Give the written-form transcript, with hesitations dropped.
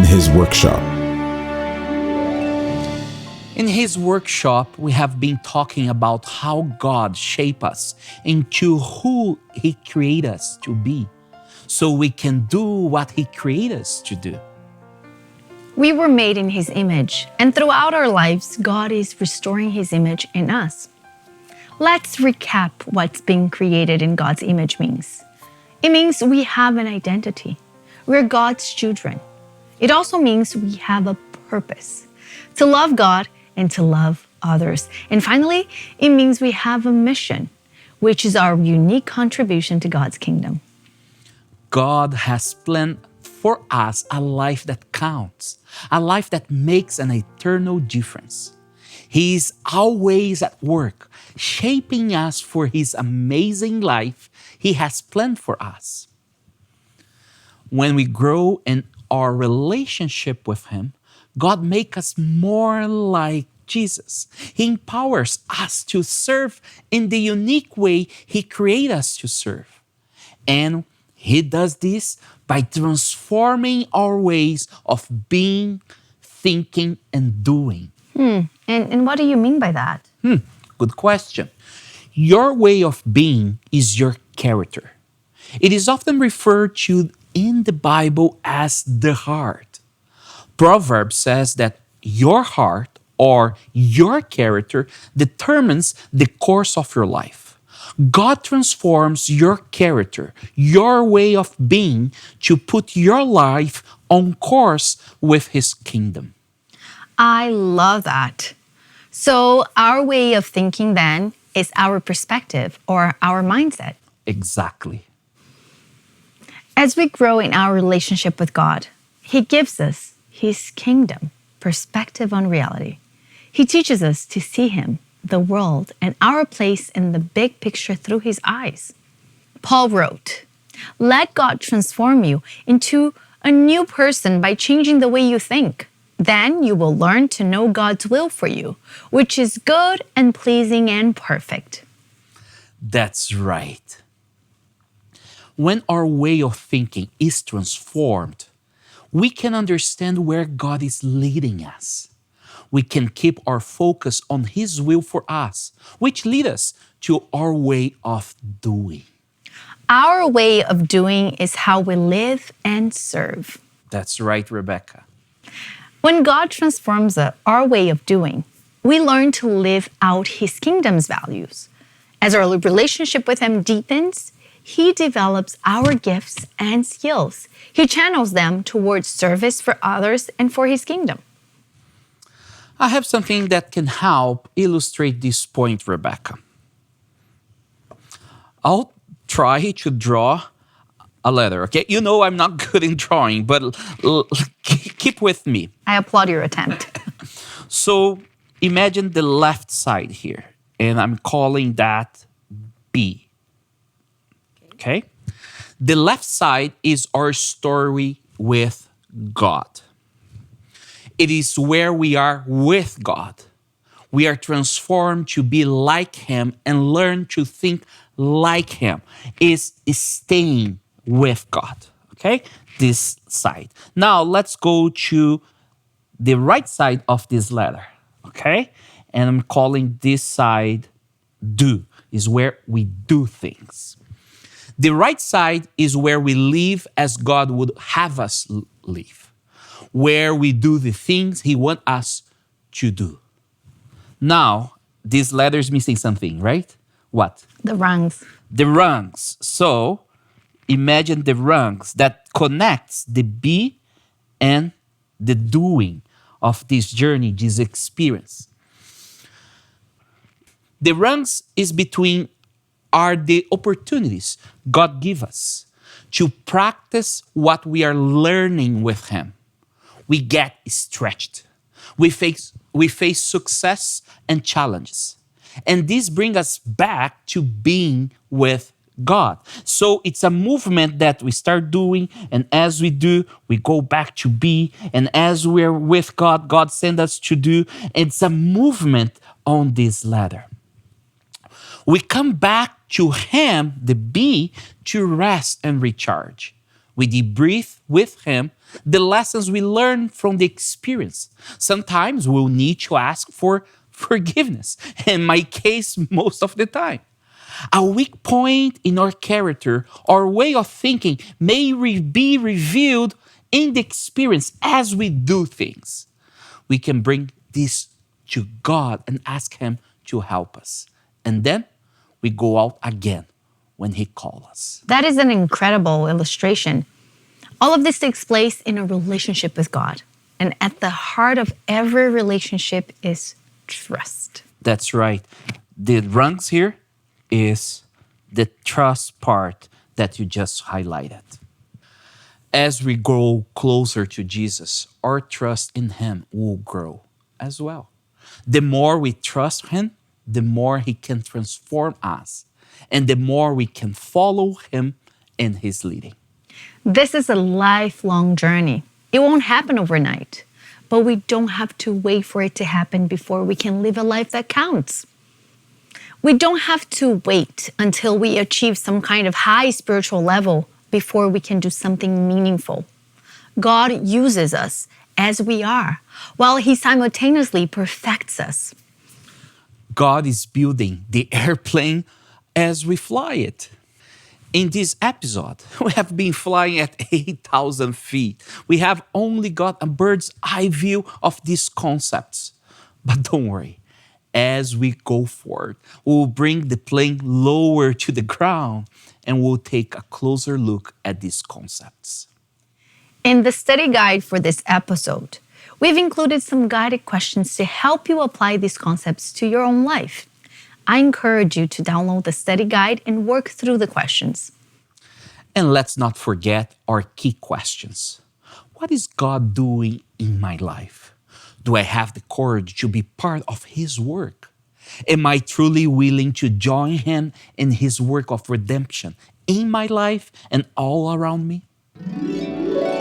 his workshop. In his workshop, we have been talking about how God shaped us into who he created us to be, so we can do what he created us to do. We were made in his image, and throughout our lives, God is restoring his image in us. Let's recap what's being created in God's image means. It means we have an identity. We're God's children. It also means we have a purpose, to love God and to love others. And finally, it means we have a mission, which is our unique contribution to God's kingdom. God has planned for us a life that counts, a life that makes an eternal difference. He is always at work, shaping us for his amazing life he has planned for us. When we grow in our relationship with him, God makes us more like Jesus. He empowers us to serve in the unique way he created us to serve. And he does this by transforming our ways of being, thinking, and doing. And what do you mean by that? Good question. Your way of being is your character. It is often referred to in the Bible as the heart. Proverbs says that your heart or your character determines the course of your life. God transforms your character, your way of being, to put your life on course with his kingdom. I love that. So our way of thinking then is our perspective or our mindset. Exactly. As we grow in our relationship with God, he gives us his kingdom perspective on reality. He teaches us to see him, the world, and our place in the big picture through his eyes. Paul wrote, "Let God transform you into a new person by changing the way you think. Then you will learn to know God's will for you, which is good and pleasing and perfect." That's right. When our way of thinking is transformed, we can understand where God is leading us. We can keep our focus on his will for us, which leads us to our way of doing. Our way of doing is how we live and serve. That's right, Rebecca. When God transforms our way of doing, we learn to live out his kingdom's values. As our relationship with him deepens, he develops our gifts and skills. He channels them towards service for others and for his kingdom. I have something that can help illustrate this point, Rebecca. I'll try to draw a letter, okay? You know I'm not good in drawing, but keep with me. I applaud your attempt. So imagine the left side here, and I'm calling that B. Okay? The left side is our story with God. It is where we are with God. We are transformed to be like him and learn to think like him. Is staying with God. Okay? This side. Now let's go to the right side of this letter. Okay? And I'm calling this side do. Is where we do things. The right side is where we live as God would have us live, where we do the things he wants us to do. Now, this letter is missing something, right? What? The rungs. The rungs. So, imagine the rungs that connects the be and the doing of this journey, this experience. The rungs is between are the opportunities God gives us to practice what we are learning with him. We get stretched. We face success and challenges. And this brings us back to being with God. So it's a movement that we start doing, and as we do, we go back to be. And as we're with God, God sends us to do. It's a movement on this ladder. We come back to him, the be, to rest and recharge. We debrief with him the lessons we learn from the experience. Sometimes we'll need to ask for forgiveness, in my case, most of the time. A weak point in our character or way of thinking may be revealed in the experience as we do things. We can bring this to God and ask Him to help us. And then we go out again when He calls us. That is an incredible illustration. All of this takes place in a relationship with God. And at the heart of every relationship is trust. That's right. The rungs here is the trust part that you just highlighted. As we grow closer to Jesus, our trust in Him will grow as well. The more we trust Him, the more He can transform us, and the more we can follow Him in His leading. This is a lifelong journey. It won't happen overnight, but we don't have to wait for it to happen before we can live a life that counts. We don't have to wait until we achieve some kind of high spiritual level before we can do something meaningful. God uses us as we are, while He simultaneously perfects us. God is building the airplane as we fly it. In this episode, we have been flying at 8,000 feet. We have only got a bird's eye view of these concepts. But don't worry, as we go forward, we'll bring the plane lower to the ground and we'll take a closer look at these concepts. In the study guide for this episode, we've included some guided questions to help you apply these concepts to your own life. I encourage you to download the study guide and work through the questions. And let's not forget our key questions. What is God doing in my life? Do I have the courage to be part of His work? Am I truly willing to join Him in His work of redemption in my life and all around me?